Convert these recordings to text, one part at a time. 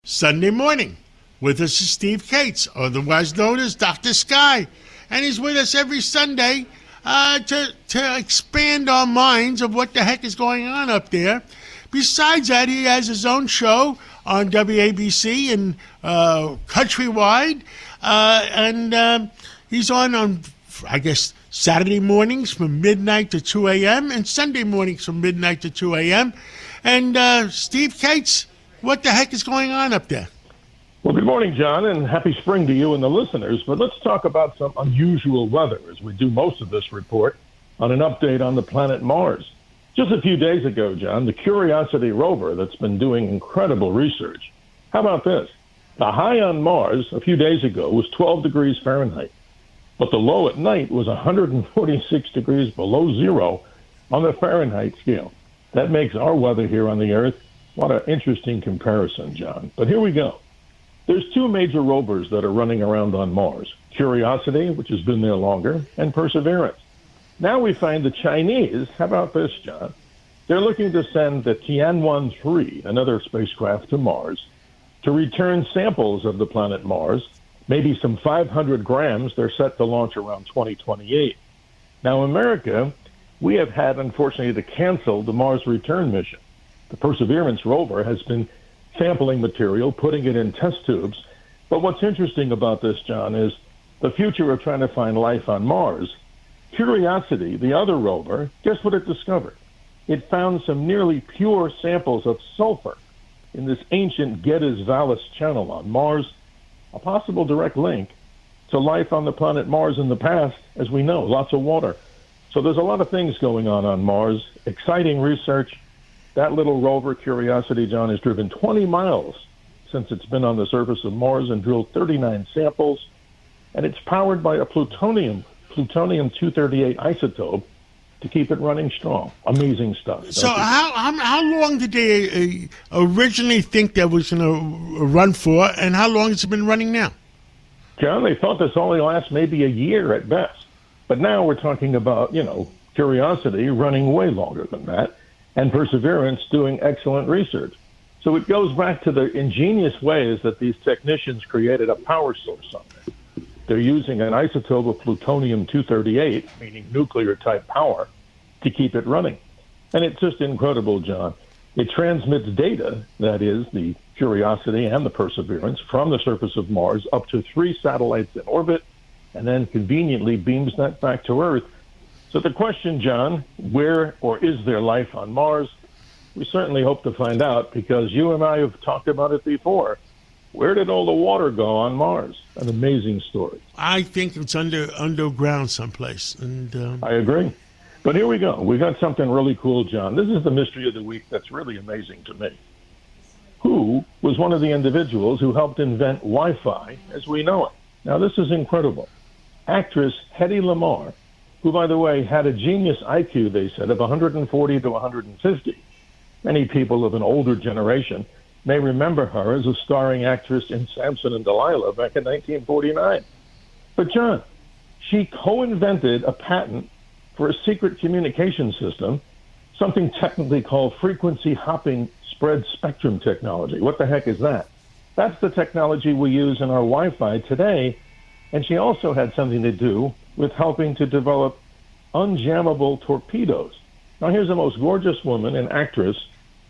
Sunday morning. With us is Steve Cates, otherwise known as Dr. Sky. And he's with us every Sunday to expand our minds of what the heck is going on up there. Besides that, he has his own show on WABC and countrywide. And he's on, I guess, Saturday mornings from midnight to 2 a.m. and Sunday mornings from midnight to 2 a.m. And Steve Cates, what the heck is going on up there? Well, good morning, John, and happy spring to you and the listeners. But let's talk about some unusual weather as we do most of this report on an update on the planet Mars. Just a few days ago, John, the Curiosity rover that's been doing incredible research. How about this? The high on Mars a few days ago was 12 degrees Fahrenheit, but the low at night was 146 degrees below zero on the Fahrenheit scale. That makes our weather here on the Earth. What an interesting comparison, John. But here we go. There's two major rovers that are running around on Mars, Curiosity, which has been there longer, and Perseverance. Now we find the Chinese, how about this, John? They're looking to send the Tianwen-3, another spacecraft, to Mars to return samples of the planet Mars, maybe some 500 grams. They're set to launch around 2028. Now, America, we have had, unfortunately, to cancel the Mars return mission. The Perseverance rover has been sampling material, putting it in test tubes. But what's interesting about this, John, is the future of trying to find life on Mars. Curiosity, the other rover, guess what it discovered? It found some nearly pure samples of sulfur in this ancient Geddes Vallis channel on Mars, a possible direct link to life on the planet Mars in the past, as we know, lots of water. So there's a lot of things going on Mars, exciting research. That little rover, Curiosity, John, has driven 20 miles since it's been on the surface of Mars and drilled 39 samples. And it's powered by a plutonium-238 isotope to keep it running strong. Amazing stuff. So how long did they originally think that was going to run for, and how long has it been running now? John, they thought this only lasts maybe a year at best. But now we're talking about, Curiosity running way longer than that, and Perseverance doing excellent research. So it goes back to the ingenious ways that these technicians created a power source on it. They're using an isotope of plutonium-238, meaning nuclear-type power, to keep it running. And it's just incredible, John. It transmits data, that is, the Curiosity and the Perseverance, from the surface of Mars up to 3 satellites in orbit, and then conveniently beams that back to Earth. So the question, John, where or is there life on Mars? We certainly hope to find out, because you and I have talked about it before. Where did all the water go on Mars? An amazing story. I think it's underground someplace. And I agree. But here we go. We got something really cool, John. This is the mystery of the week that's really amazing to me. Who was one of the individuals who helped invent Wi-Fi as we know it? Now, this is incredible. Actress Hedy Lamarr, who, by the way, had a genius IQ, they said, of 140 to 150. Many people of an older generation may remember her as a starring actress in Samson and Delilah back in 1949. But, John, she co-invented a patent for a secret communication system, something technically called frequency hopping spread spectrum technology. What the heck is that? That's the technology we use in our Wi-Fi today. And she also had something to do with helping to develop unjammable torpedoes. Now, here's the most gorgeous woman, an actress,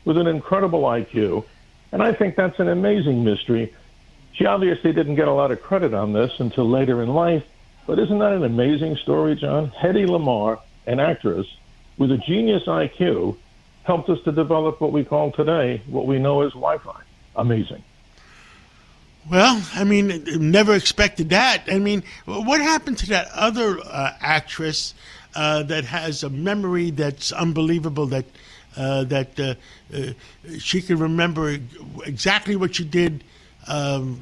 with an incredible IQ, and I think that's an amazing mystery. She obviously didn't get a lot of credit on this until later in life, but isn't that an amazing story, John? Hedy Lamarr, an actress with a genius IQ, helped us to develop what we call today, what we know as Wi-Fi. Amazing. Well, I mean, never expected that. I mean, what happened to that other actress that has a memory that's unbelievable, that she could remember exactly what she did 5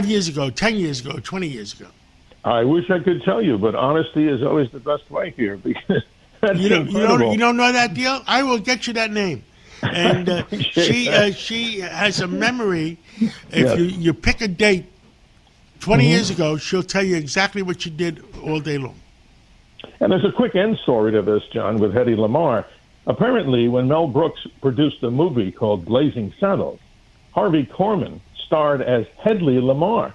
years ago, 10 years ago, 20 years ago? I wish I could tell you, but honesty is always the best way here, because that's incredible. You don't know that deal? I will get you that name. And she has a memory. If you pick a date 20 years ago, she'll tell you exactly what you did all day long. And there's a quick end story to this, John, with Hedy Lamarr. Apparently, when Mel Brooks produced a movie called Blazing Saddles, Harvey Korman starred as Hedley Lamar.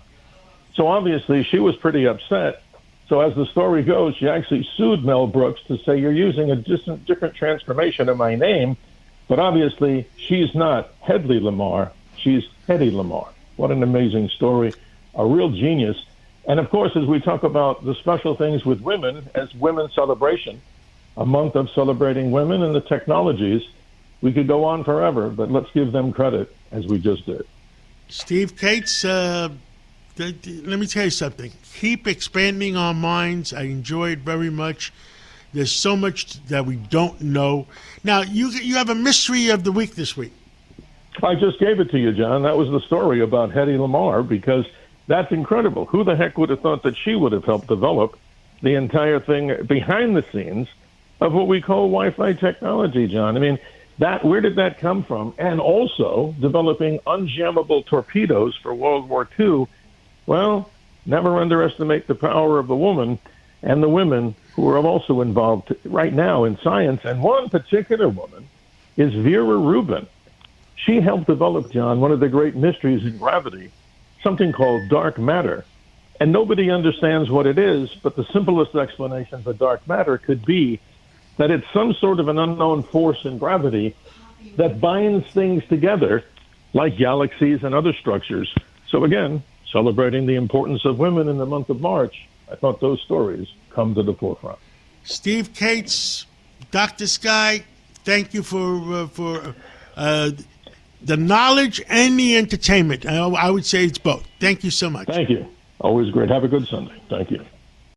So obviously she was pretty upset. So as the story goes, she actually sued Mel Brooks to say, you're using a different transformation of my name. But obviously she's not Hedley Lamar. She's Hedy Lamar. What an amazing story. A real genius. And of course, as we talk about the special things with women, as Women's Celebration, a month of celebrating women and the technologies, we could go on forever, but let's give them credit as we just did. Steve Cates, let me tell you something. Keep expanding our minds. I enjoy it very much. There's so much that we don't know. Now, you have a mystery of the week this week. I just gave it to you, John. That was the story about Hedy Lamar, because that's incredible. Who the heck would have thought that she would have helped develop the entire thing behind the scenes of what we call Wi-Fi technology, John? I mean, where did that come from? And also developing unjammable torpedoes for World War II. Well, never underestimate the power of the woman and the women who are also involved right now in science. And one particular woman is Vera Rubin. She helped develop, John, one of the great mysteries in gravity, something called dark matter. And nobody understands what it is, but the simplest explanation for dark matter could be that it's some sort of an unknown force in gravity that binds things together like galaxies and other structures. So again, celebrating the importance of women in the month of March, I thought those stories come to the forefront. Steve Cates, Dr. Sky, thank you for the knowledge and the entertainment. I would say it's both. Thank you so much. Thank you. Always great. Have a good Sunday. Thank you.